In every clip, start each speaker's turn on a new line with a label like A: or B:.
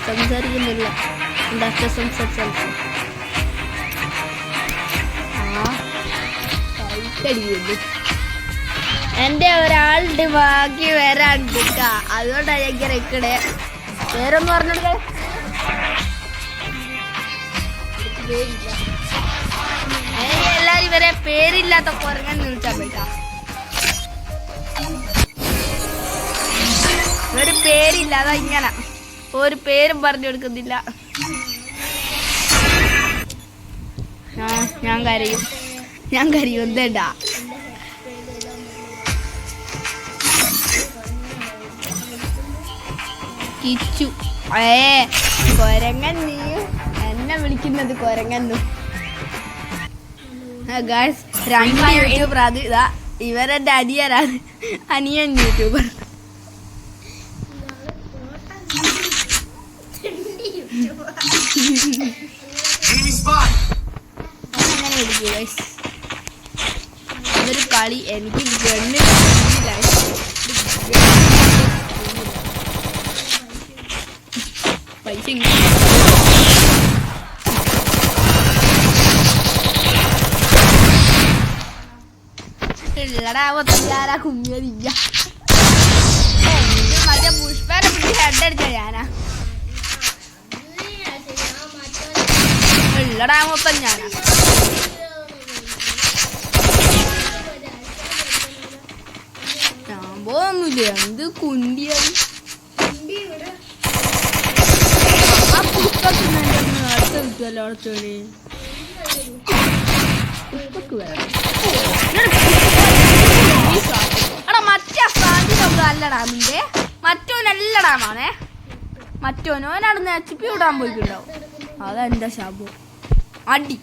A: സംസാരിക്കുന്നില്ല. എൻ്റെ അച്ഛൻ സംസാരിച്ചു എൻ്റെ ഒരാളുടെ ബാക്കി വരാണ്ട് അതുകൊണ്ടാണ് എനിക്ക് ഇക്കടെ പേരൊന്നും പറഞ്ഞെടുക്ക. എല്ലാരും ഇവരെ പേരില്ലാത്ത കുറങ്ങൻ വിളിച്ചാൽ പറ്റാ. ഒരു പേരില്ല, അതാ ഇങ്ങനെ ഒരു പേരും പറഞ്ഞു കൊടുക്കുന്നില്ല. ഞാൻ കരയും എന്തേണ്ടാ. കിച്ചു കൊരങ്ങൻ, നീ എന്നെ വിളിക്കുന്നത് കൊരങ്ങന്നു. Guys, 2 YouTuber. അത് ഇതാ ഇവരെന്റെ അനിയൻ യൂട്യൂബർ. അങ്ങനെ ഇരിക്കും ഗൈസ്. ഇതൊരു കളി. എനിക്ക് ഗണ്ണ് പൈസ ഇല്ലടാ കുഞ്ഞില്ല. മറ്റേ പുഷ്പനെ പിടിച്ച് ഹെഡടിച്ച ഞാനാ. ഇല്ലടാ മൊത്തം ഞാനാ. ഞാൻ പോകുന്നില്ല. എന്ത് കുണ്ടിയായി ആ പുഷ്പത്തിന് അടുത്ത കിട്ടുമല്ലോ. അടുത്തോടെ പുഷ്പക്ക് വരാം. എടാ മറ്റേ സ്ഥാനത്ത് നല്ല ഡാമിന്റെ മറ്റോനല്ല ഡാമാണേ. മറ്റോനോനാണ് HP വിടാൻ പോയിട്ടുണ്ടാവും. അതാ എന്റെ ശാപം. അടി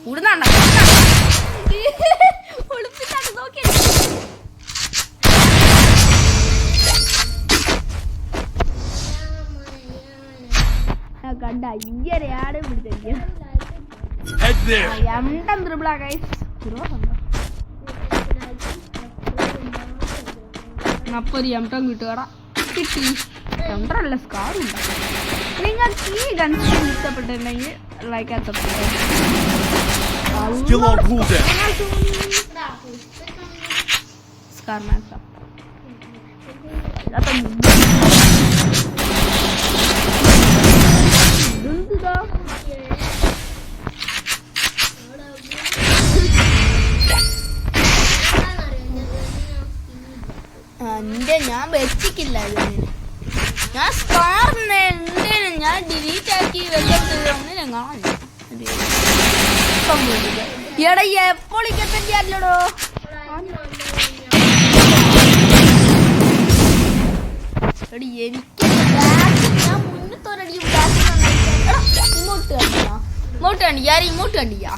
A: ഉടുന്നാണ്ട നോക്കി കണ്ട ഇങ്ങനെയാണ് പിടിച്ച ത്രിബിളാ ഗൈസ്. അപ്പൊ ഒരു എംടം കിട്ടുകടാ. കിട്ടി. എംടല്ല, സ്കാറുണ്ട്. നിങ്ങൾക്ക് ഈ ഗൺസ് ഇഷ്ടപ്പെട്ടിട്ടുണ്ടെങ്കിൽ ലൈക്ക് ആക്കാൻ സ്കാർ മാക്സ് എന്റെ ഞാൻ വെച്ചിക്കില്ല. ഞാൻ സ്കാറിന് എന്തേലും ഞാൻ ഡിലീറ്റ് ആക്കി വെച്ചിട്ട് കാണാൻ എടാ എപ്പോളിക്കത്തെ അല്ലടോ. എടി എനിക്ക് ഞാൻ മുന്നത്തോരടി ഇങ്ങോട്ട് കണ്ടി ആരും ഇങ്ങോട്ട് കണ്ടിയാ.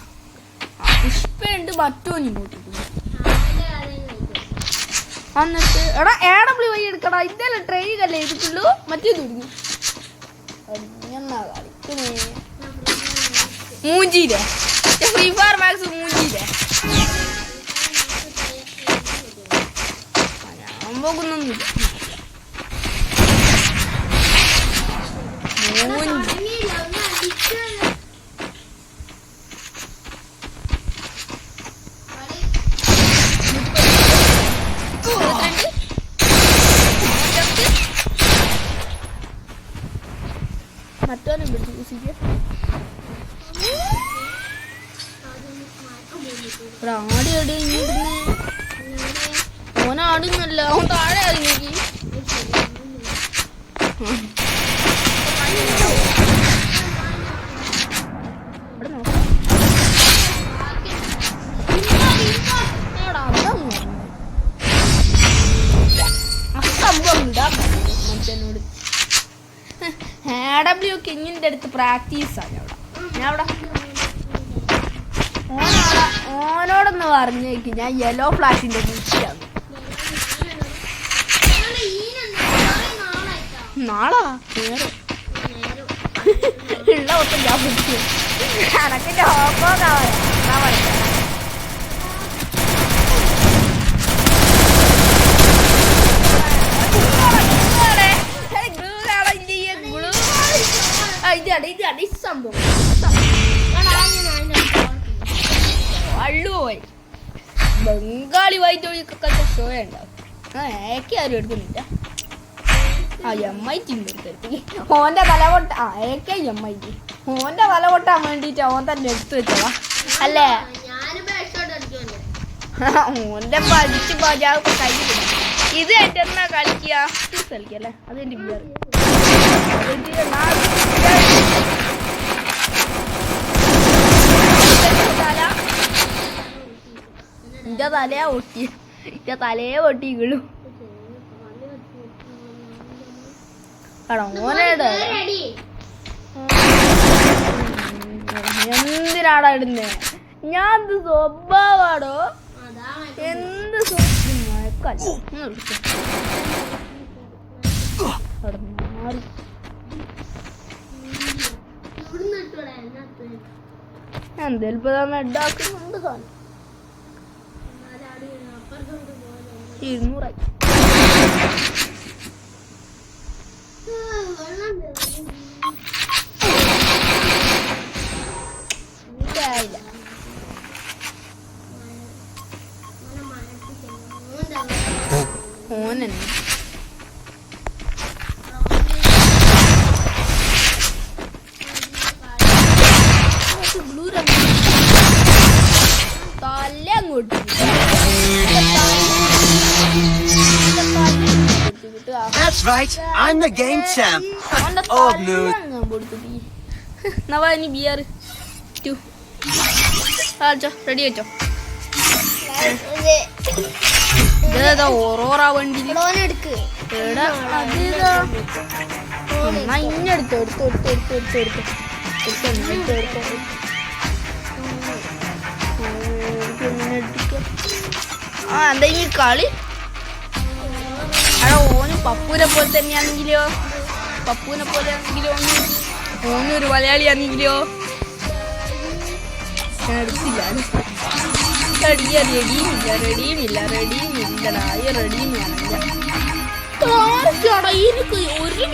A: പുഷ്പുണ്ട് മറ്റോന് ഇങ്ങോട്ട്. എന്നിട്ട് എടാ AW വഴി എടുക്കടാ. ഇതല്ലേ ട്രെയിനിങ് അല്ലേ എടുക്കുള്ളൂ. മറ്റേത് എടുക്കും. എന്നാ കളിക്കണേ മൂഞ്ചിയില്ലേ ഫ്രീ ഫയർ മാക്സ് മൂഞ്ചിയില്ലേ. ഞാൻ പോകുന്നൊന്നുമില്ല. മറ്റോനെ പിടിച്ചു ആടി അടി ഓനാടുന്നല്ല. അവൻ താഴെ അറിഞ്ഞെങ്കിൽ മനുഷ്യനോട് AW കിങ്ങിന്റെ അടുത്ത് പ്രാക്ടീസാണ് അവിടെ. ഞാൻ അവിടെ ഓനോടൊന്ന് പറഞ്ഞേക്ക് ഞാൻ യെല്ലോ ഫ്ലാഷിന്റെ കുറിച്ചാണ്. നാളാ നേരെ ഉള്ള ഒത്തും ഞാൻ പിടിച്ചു. കണക്കിന്റെ ഹോപ്പോക്കാ പറയാ. അള്ളുപോയി ബംഗാളി വൈദ്യൊഴിക്കൊക്കെ ഷോ ഉണ്ടാവും. ഏക്കെ ആരും എടുക്കുന്നില്ല. MIT ഓന്റെ തല പൊട്ട ഏക്കെ MIT ഓന്റെ തല പൊട്ടാൻ വേണ്ടിട്ട് ഓൻ തന്നെ എടുത്തു വെച്ചതാ അല്ലേ? ഓന്റെ പഠിച്ച് പജാവ് കയ്യിൽ ഇത് എന്റെ എന്നാ കളിക്കുക കളിക്കല്ലേ? അതെന്റെ ബിയർ എന്റെ തലയാ പൊട്ടി. എന്റെ തലയെ പൊട്ടിക്കുള്ളൂ. ഓനേട് എന്തിനാടാ ഇടുന്നേ? ഞാൻ എന്ത് സ്വഭാവാടോ? എന്ത് എന്തേലും മെഡാക്കുന്നുണ്ട് സാധനം 200 ഓനെ തല അങ്ങോട്ട്
B: That's right, I'm the game champ. Old news.
A: നവാനി ബിയർ റെഡി വെച്ചോ. ഇതേതാ ഓറോറ വണ്ടി ഇഞ്ഞെടുത്തോ എന്താ ഈ കളി? ഓന് പപ്പൂനെ പോലെ തന്നെയാണെങ്കിലോ ഓനൊരു മലയാളിയാണെങ്കിലോ ഞാൻ എടുത്തില്ല. റെഡിയുമില്ലടാ എനിക്ക് ഒരു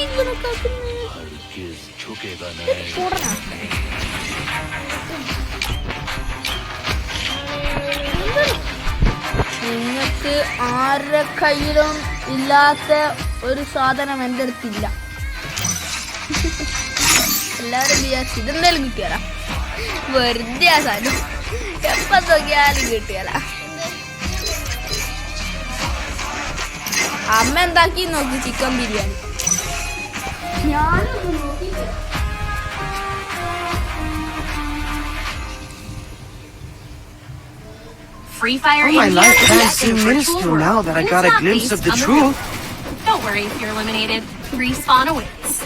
A: നിങ്ങൾക്ക് ആരുടെ കയ്യിലും ഇല്ലാത്ത ഒരു സാധനം എൻ്റെ അടുത്തില്ല. എല്ലാവരും വിചാരിച്ചു ഇതെന്തായാലും കിട്ടിയാലാ. വെറുതെ ആ സാധനം എപ്പ നോക്കിയാലും കിട്ടിയാല. അമ്മ എന്താക്കി നോക്കി ചിക്കൻ ബിരിയാണി. ഞാനൊന്നും നോക്കിയില്ല.
C: Free Fire
B: Oh my
C: India
B: life
C: is
B: can't
C: at
B: seem
C: your
B: minuscule
C: virtual
B: now
C: world.
B: that I got a glimpse of the
C: On
B: truth.
C: Don't worry if you're eliminated. Respawn awaits.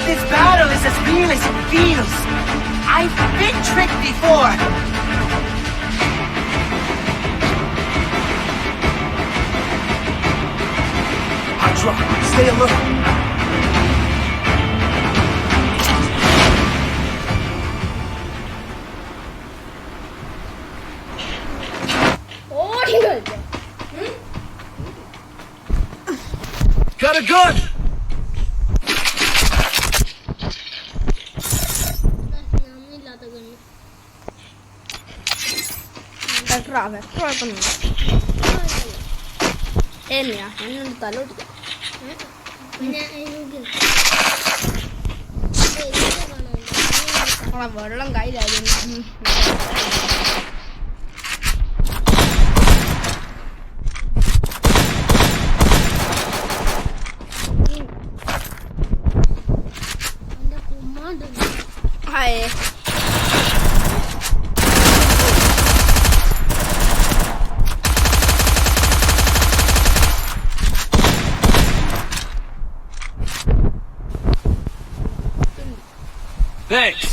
B: This battle is as real as it feels. I've been tricked before. Hydra, stay alert. Got a gun!
A: തലോട്ട് നമ്മളെ വെള്ളം കയ്യിലായിരുന്നു. Hi
B: Thanks.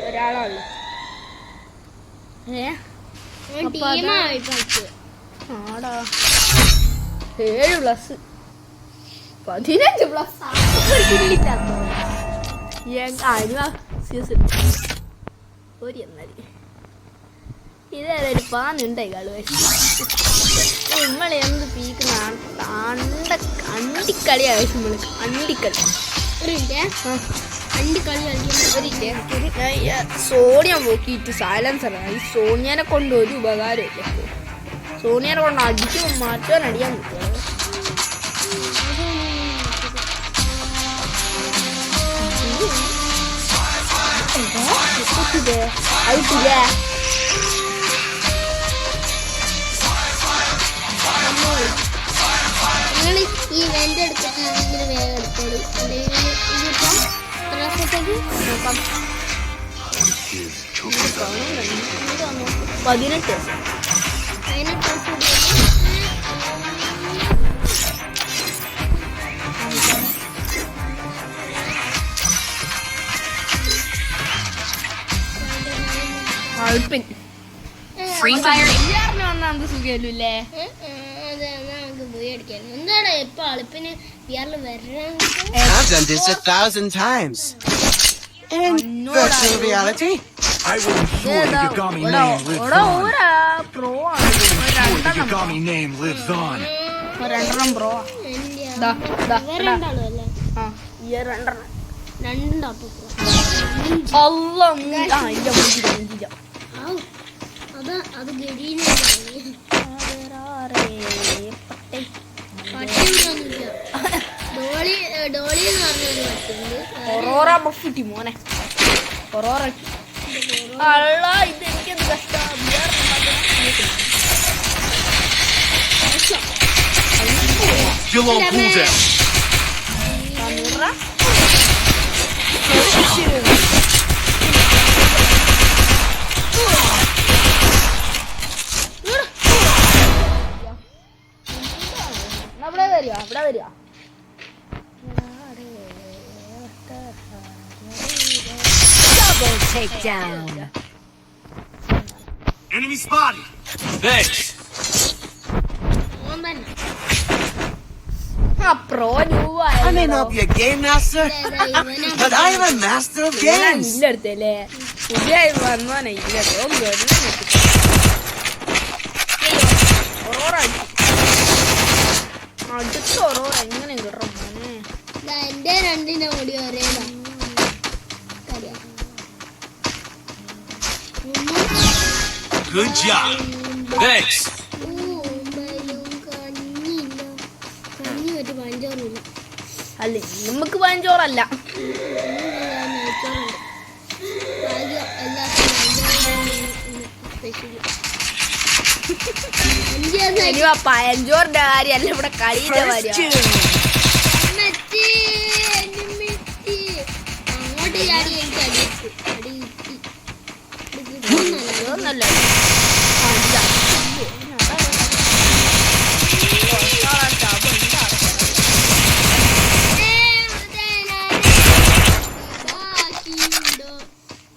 B: ഒരാളുള്ളു. ആടാ 7+, 15+. ഇതേതൊരു പാന്നുണ്ടായി കളു നമ്മളെന്ത് പീക്കുന്ന അണ്ടിക്കളിയാണ് നമ്മള്. അണ്ടിക്കളി സോണിയ നോക്കിയിട്ട് silencer. ഈ സോണിയനെ കൊണ്ട് ഒരു ഉപകാരമില്ല. സോണിയനെ കൊണ്ട് അടിക്കുമ്പോൾ മാറ്റാൻ അടിയാൻ പറ്റുമോ? അതിട്ടില്ലേ
D: നിങ്ങൾ ഈ വെൻ്റെ എടുത്തിട്ട് ഇതിൽ വേഗം എടുത്തോളൂ. അല്ലെങ്കിൽ ഇതിപ്പം
A: നോക്കാം. 18.
D: അതിനെ
C: Free Fire.
A: വന്നത് സുഖല്ലേ?
D: അതെ നമുക്ക് പോയി അടിക്കാൻ. എന്താണ് ഇപ്പൊ അളുപ്പിന് വിയറിൽ വരാൻ?
B: I've done this 1,000 times. In virtual reality.
E: I would have sworn the Yagami name lives on.
A: Pro
E: The Yagami name lives on.
A: രണ്ടെണ്ണം പ്രോ.
D: രണ്ടാളും അല്ലേ? രണ്ടാപ്പോ അത് ഗരീന ഡോളി ഡോളി എന്ന് പറഞ്ഞൊരു പറ്റുണ്ട്.
A: മോനെ അല്ല ഇതെനിക്കെന്ത് കഷ്ടം.
E: Still on cooldown.
A: അവിടെ വരിക.
C: Double takedown.
E: Enemy spotted.
B: Thanks.
D: ഓൻ തന്നെ
A: pro
B: I may not be a game master, but I am a master of games.
A: ഇല്ലെടുത്തല്ലേ പുതിയായി വന്നോനെ. ഇല്ല അടുത്ത ഒറോറ എങ്ങനെ കിട്ടും മോനെ?
D: എന്റെ രണ്ടിന്റെ മുടി ഒരേതാ.
B: Good job. Thanks.
D: കഞ്ഞി പറ്റി പഞ്ചോറില്ല.
A: അല്ലേ നമുക്ക് പഞ്ചോറല്ല. പഴഞ്ചോറിന്റെ കാര്യല്ല ഇവിടെ കളിയുടെ കാര്യം.
D: ചാടി എനിക്ക് അടി കിട്ടി.
B: ഒന്നല്ല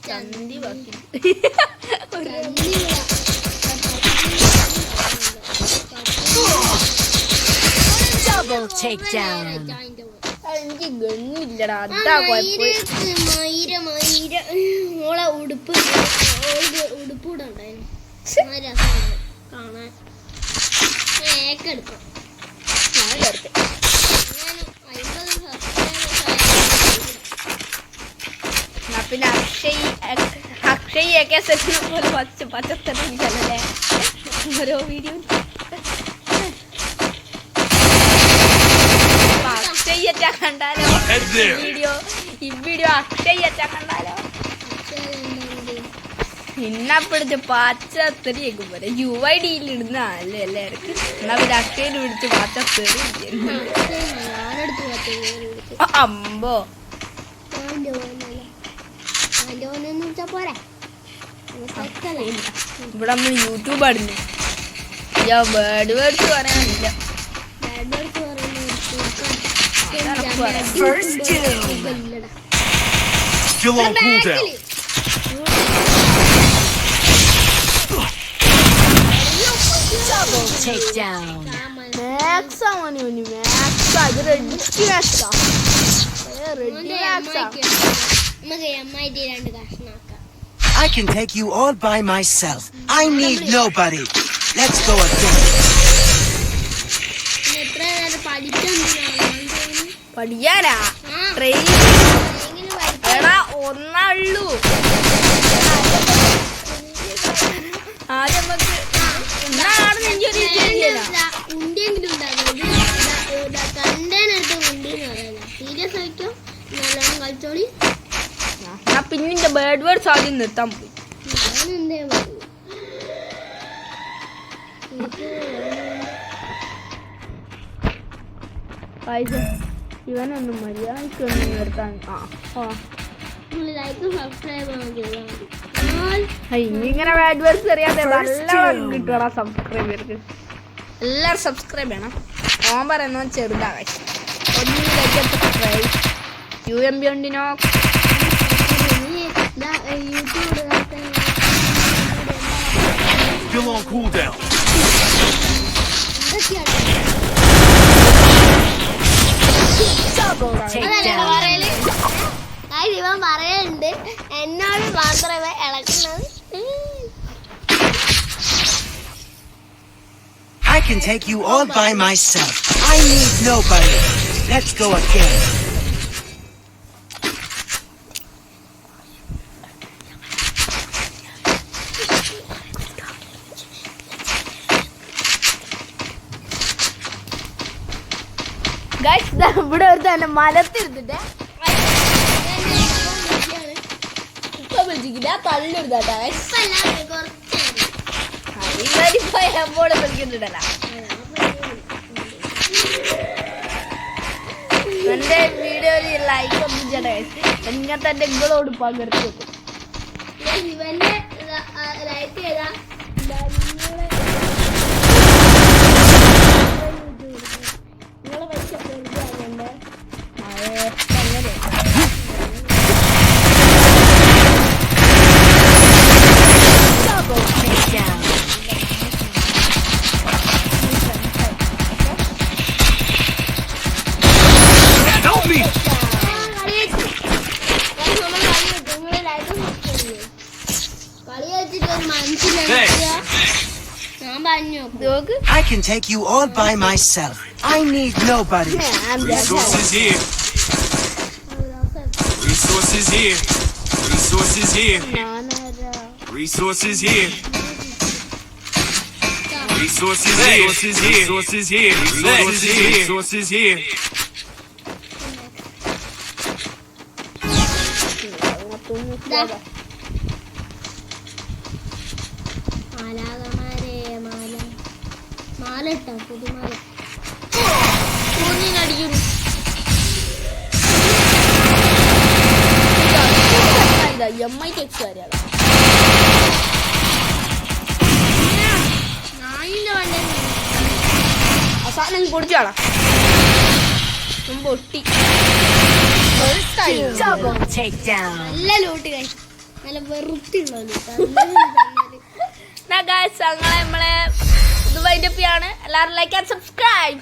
B: ചന്തി ബാക്കി
C: Double takedown.
B: എനിക്ക് ഗണ്ണില്ലടാ, അതാ കുഴപ്പം.
D: മോളെ ഉടുപ്പ് ഉടുപ്പൂടെ ഉണ്ടായിരുന്നു കാണാൻ. ഏക്കെടുക്കാം.
B: ഞാൻ ചേർത്ത്.
D: ഞാൻ 50
B: എന്നാ പിന്നെ അക്ഷയൊക്കെ സെറ്റിനെ പോലെ പച്ചത്തരല്ലേ ഓരോ വീഡിയോ. അക്ഷയ്യറ്റാ കണ്ടാലോ ഈ വീഡിയോ അക്ഷയ്യറ്റാ കണ്ടാലോ പിന്നപ്പിടിച്ച് പച്ചത്തെറിയൊക്കെ പോലെ UID ഇടുന്ന അല്ലേ എല്ലാവർക്കും. എന്നാ പിന്നെ അക്ഷയിൽ പിടിച്ച് പച്ചത്തെറി അമ്പോ ഇവിടെ നമ്മൾ യൂട്യൂബ് ആടുന്നു. ബേർഡ് വേർഡ്സ് പറയാനില്ല.
C: First doom.
E: Still on cooldown.
C: Double takedown.
B: മാക്സാ മോനെ മാക്സാ ഇത് റെഡി മാക്സാ റെഡി മാക്സാ.
D: അമ്മായിട്ട് 2 കഷ്ണാക്കാം.
F: I can take you all by myself. I need nobody. Let's go again.
D: എത്ര നേരം പഠിക്കാൻ
B: പഠിക്കാനാ ട്രെയിൻ എടാ ഒന്നുള്ളൂ. ആദ്യം നമുക്ക്
D: ഉണ്ടിയെങ്കിലും ഉണ്ടാകും. കണ്ടേനടുത്ത് ഉണ്ടിന്ന് പറയുന്നത് സീരിയസ് ആയിട്ടോ നല്ലോണം കളിച്ചോളി.
B: ഞാൻ പിന്നെ ബേർഡ് വേർഡ്സ് ആദ്യം നിർത്താൻ പോയി.
D: ഞാനെന്തേ പറയൂ.
B: ഇവനൊന്നും മര്യാദക്കൊന്നും നിർത്താൻ
D: ലൈക്ക് സബ്സ്ക്രൈബ്
B: ഇങ്ങനെ ബേർഡ് വേർഡ്സ് അറിയാതെ നല്ല കിട്ടണം സബ്സ്ക്രൈബർക്ക്. എല്ലാവരും സബ്സ്ക്രൈബ് ചെയ്യണം. ഓൻ പറയുന്നത് ചെറുതാകാൻ UMB ഉണ്ടിനോ
E: Still on cooldown.
C: Double takedown.
D: ഇവൻ പറയുന്നുണ്ട് എന്നോട് മാത്രമേ ഇളക്കുന്നത്.
F: I can take you all by myself. I need nobody. Let's go again.
B: Guys ഇവിടെ ഒരു തന്നെ മലത്തിരുന്നിട്ട് ഇപ്പൊ വിളിച്ചില്ല തള്ളിരുതാട്ടാ എപ്പോഴും വിളിക്കുന്നുണ്ടല്ല. എന്റെ വീഡിയോയിൽ ലൈക്ക് ഒന്നും ചേട്ടാ ഇങ്ങനത്തെ എന്റെ നിങ്ങളോട് പകർത്തി വെക്കും.
D: ഇവന്റെ ലൈക്ക് ചെയ്താ നിങ്ങളെ പൈസ പെരുതാകുന്നുണ്ട്.
C: Double takedown.
E: Help me!
D: കളി വെച്ചിട്ട് ഒരു മനസ്സിലാക്കിയ ഞാൻ പറഞ്ഞു
B: നോക്ക്
F: I can take you all by myself. I need nobody.
E: Resources here. Resources here. Resources here. Resources here. Resources here. Resources here. Resources here. Resources here.
D: മാലാകമാരെ മാല ഇട്ടോ പുതുമാല
B: ൂന്നിനടിക്കുന്നു ഇതാ MI-TX കാര്യമാണ്. അവസാനം പൊടിച്ചാളാ പൊട്ടി.
C: Double takedown.
D: നല്ല ലൂട്ട് കഴിച്ചു, നല്ല വെറുത്തുള്ള
B: നമ്മളെ ഇത് വൈൻഡപ്പ് ചെയ്യാണ്. എല്ലാവരും ലൈക്ക് ആൻഡ് സബ്സ്ക്രൈബ്.